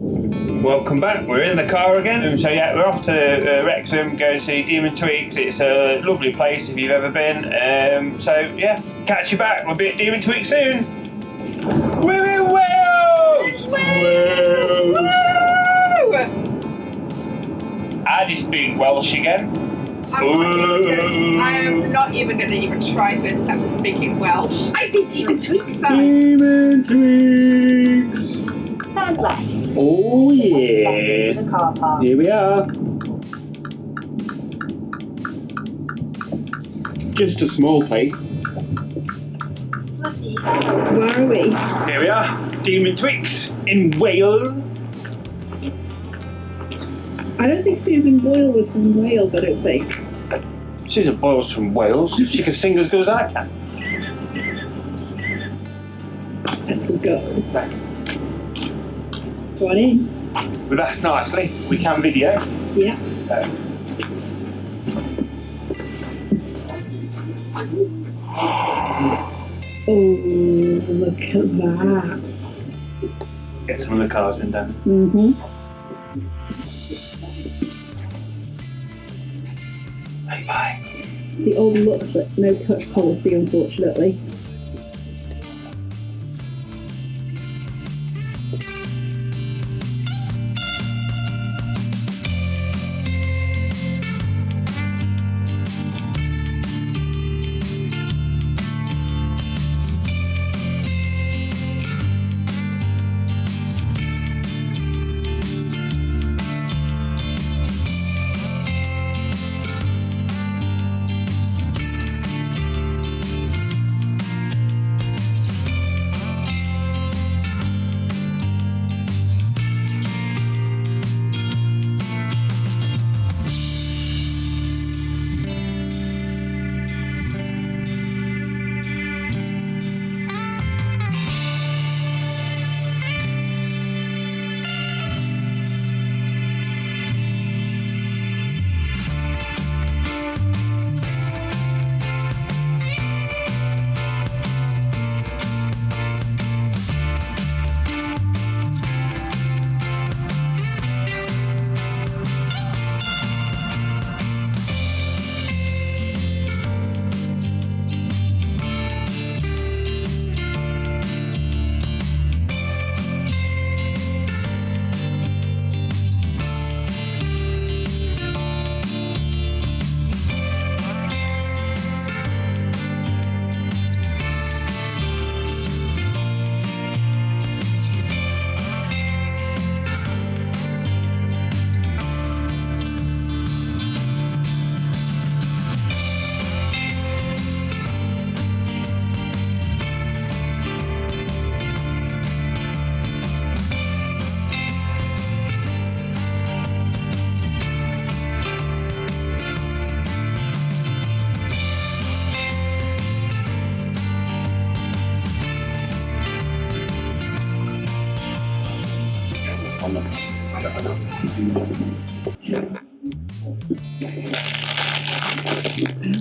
Welcome back. We're in the car again. So yeah, we're off to Wrexham, go to see Demon Tweeks. It's a lovely place if you've ever been. So yeah, catch you back. We'll be at Demon Tweeks soon. We're in Wales! Wales! I just speak Welsh again. I'm not even going to try to attempt speaking Welsh. I see Demon Tweeks though. Demon Tweeks. Turn left. Oh yeah. Left into the car park. Here we are. Just a small place. Where are we? Here we are. Demon Tweeks in Wales. I don't think Susan Boyle was from Wales, I don't think. Susan Boyle's from Wales. She can sing as good as I can. Let's go. Go on in. Relax nicely. We can video. Yeah. Oh, look at that. Get some of the cars in then. Mm-hmm. Bye. The old look but no touch policy, unfortunately.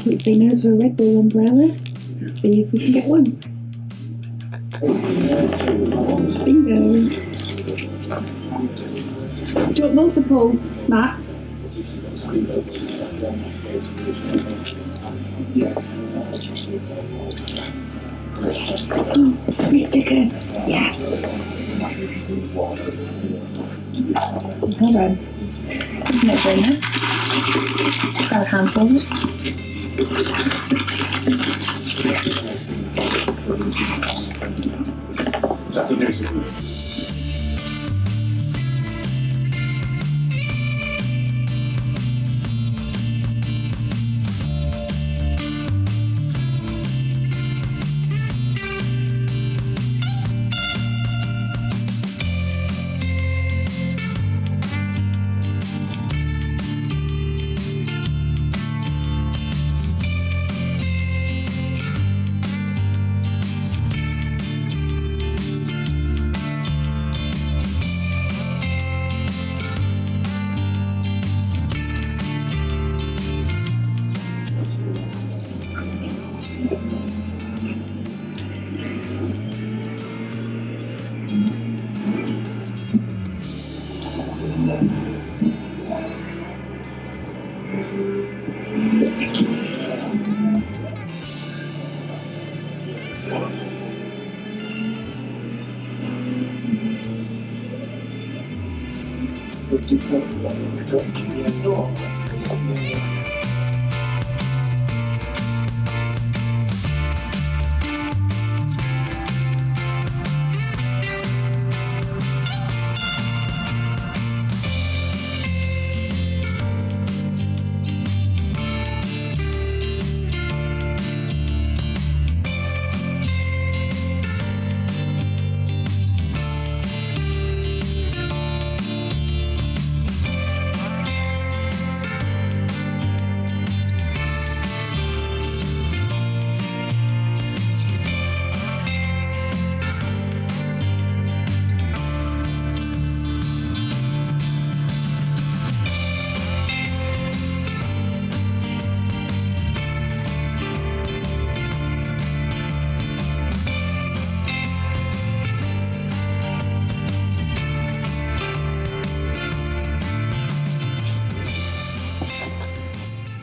Let's say no to a Red Bull umbrella. Let's see if we can get one. Bingo. Do you want multiples, Matt? Free stickers. Yes. Hold on. It's no brainer. Got a handful.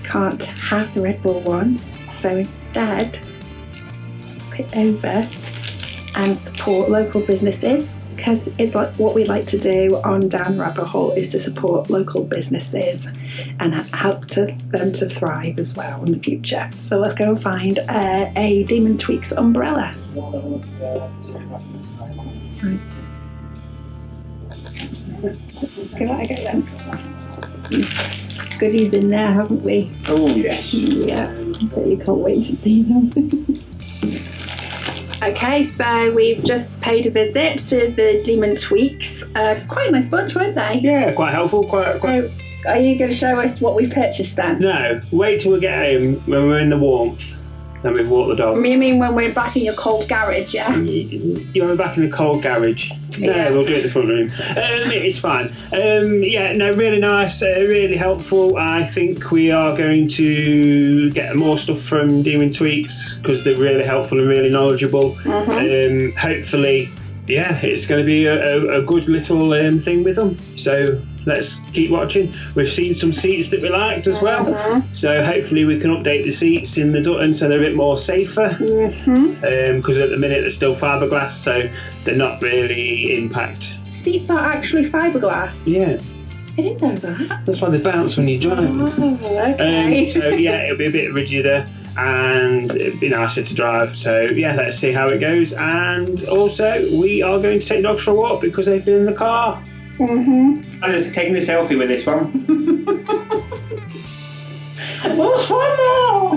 Can't have the Red Bull one, so instead swap it over and support local businesses, because it's like what we like to do on Down Rabbit Hole is to support local businesses and help them to thrive as well in the future. So let's go and find a DemonTweeks umbrella. Right. Give that a go then. Goodies in there, haven't we? Oh, yes. Yeah, so you can't wait to see them. Okay, so we've just paid a visit to the DemonTweeks. Quite a nice bunch, weren't they? Yeah, quite helpful. Quite. So, are you going to show us what we've purchased then? No, wait till we get home when we're in the warmth. Then we've walked the dogs. You mean when we're back in your cold garage, yeah? You're back in the cold garage. Yeah. No, we'll do it in the front room. It's fine. Yeah, no, really nice, really helpful. I think we are going to get more stuff from DemonTweeks because they're really helpful and really knowledgeable. Hopefully, yeah, it's going to be a good little thing with them. So let's keep watching. We've seen some seats that we liked as well. So hopefully we can update the seats in the Dutton so they're a bit more safer. Because at the minute they're still fiberglass, so they're not really impact. Seats are actually fiberglass? Yeah. I didn't know that. That's why they bounce when you drive. Oh, okay. So yeah, it'll be a bit rigider and it'd be nicer to drive. So yeah, let's see how it goes. And also we are going to take the dogs for a walk because they've been in the car. I'm just taking a selfie with this one. What's one more?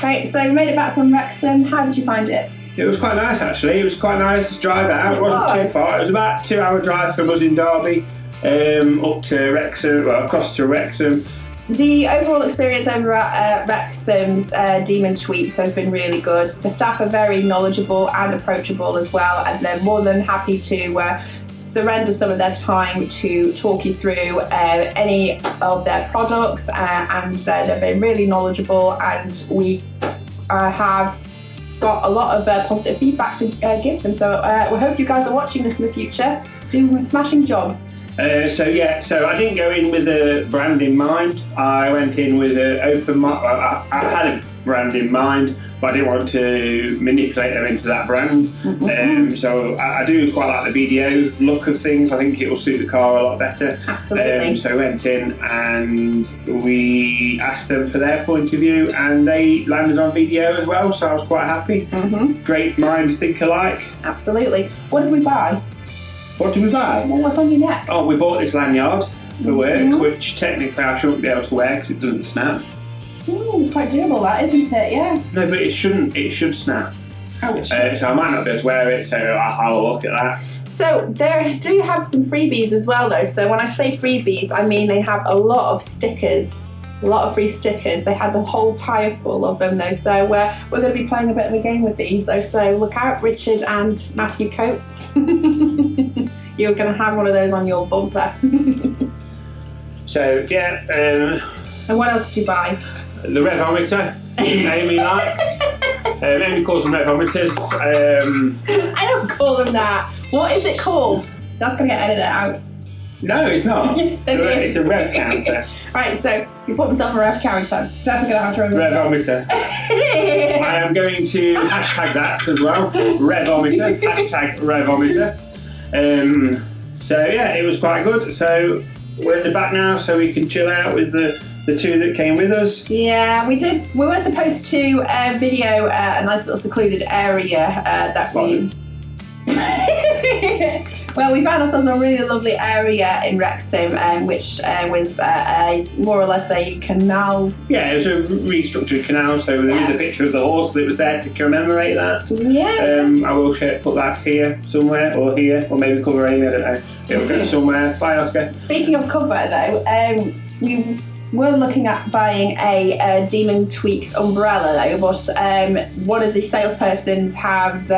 Right, so we made it back from Wrexham. How did you find it? It was quite nice actually. It was quite nice to drive out. It wasn't too far. It was about a 2-hour drive from us in Derby, up to Wrexham, well, across to Wrexham. The overall experience over at Wrexham's DemonTweeks has been really good. The staff are very knowledgeable and approachable as well, and they're more than happy to surrender some of their time to talk you through any of their products, and they've been really knowledgeable, and we have got a lot of positive feedback to give them. So we hope you guys are watching this in the future. Do a smashing job. So I didn't go in with a brand in mind. I went in with an open mind. I had a brand in mind, but I didn't want to manipulate them into that brand. So I do quite like the BDO look of things. I think it will suit the car a lot better. Absolutely. So I went in and we asked them for their point of view, and they landed on BDO as well. So I was quite happy. Great minds think alike. Absolutely. What did we buy? What did we buy? What's on your neck? Oh, we bought this lanyard for work, which technically I shouldn't be able to wear because it doesn't snap. Ooh, quite doable that, isn't it? Yeah. No, but it shouldn't. It should snap. Oh, it should. So I might not be able to wear it, so I'll look at that. So they do have some freebies as well though. So when I say freebies, I mean they have a lot of stickers. A lot of free stickers. They had the whole tyre full of them though. So we're going to be playing a bit of a game with these though. So look out, Richard and Matthew Coates. You're going to have one of those on your bumper. So yeah. And what else did you buy? The revometer. Amy likes. Amy calls them revometers. I don't call them that. What is it called? That's going to get edited out. No, it's not. Yes, it is. It's a rev counter. Right, so you put myself a rev counter. Definitely gonna have to remember. Revometer. I am going to hashtag that as well. Revometer. Hashtag Revometer. So yeah, it was quite good. So we're in the back now, so we can chill out with the two that came with us. Yeah, we did. We were supposed to video a nice little secluded area that we. Well, we found ourselves in a really lovely area in Wrexham, which was more or less a canal. Yeah, it was a restructured canal, so there is a picture of the horse that was there to commemorate that. Yeah. I will put that here somewhere, or here, or maybe cover Amy, I don't know. It'll go somewhere. Bye, Oscar. Speaking of cover, though, we were looking at buying a Demon Tweeks umbrella, though, but one of the salespersons had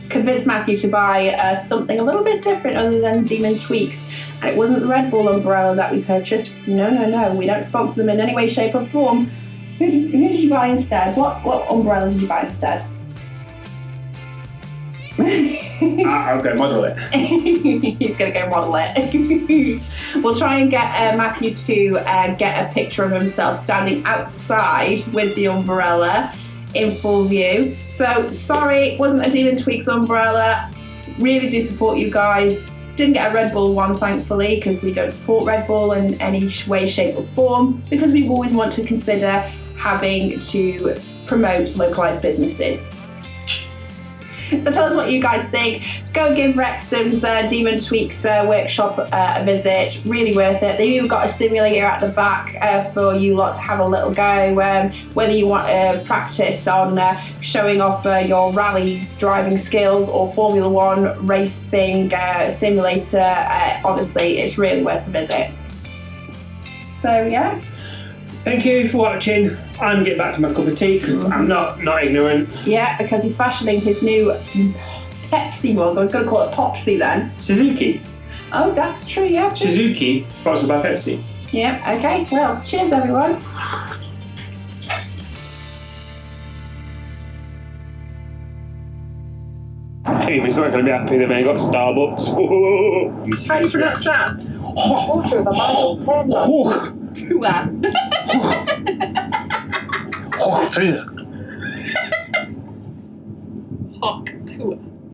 convinced Matthew to buy something a little bit different other than Demon Tweeks. And it wasn't the Red Bull umbrella that we purchased. No, we don't sponsor them in any way, shape or form. Who did you buy instead? What umbrella did you buy instead? I'll go model it. He's going to go model it. We'll try and get Matthew to get a picture of himself standing outside with the umbrella in full view. So, sorry, it wasn't a Demon Tweeks umbrella. Really do support you guys. Didn't get a Red Bull one, thankfully, because we don't support Red Bull in any way, shape or form, because we always want to consider having to promote localised businesses. So tell us what you guys think. Go give Wrexham's Demon Tweeks workshop a visit. Really worth it. They've even got a simulator at the back for you lot to have a little go. Whether you want to practice on showing off your rally driving skills or Formula One racing simulator, honestly, it's really worth a visit. So yeah. Thank you for watching. I'm getting back to my cup of tea because I'm not ignorant. Yeah, because he's fashioning his new Pepsi mug. I was going to call it Popsy then. Suzuki. Oh, that's true, yeah. Suzuki, sponsored by Pepsi. Yeah, okay. Well, cheers, everyone. Amy's not going to be happy that I got Starbucks. How do you pronounce that? Quarter of a mile, turn left. Do that. Hawk.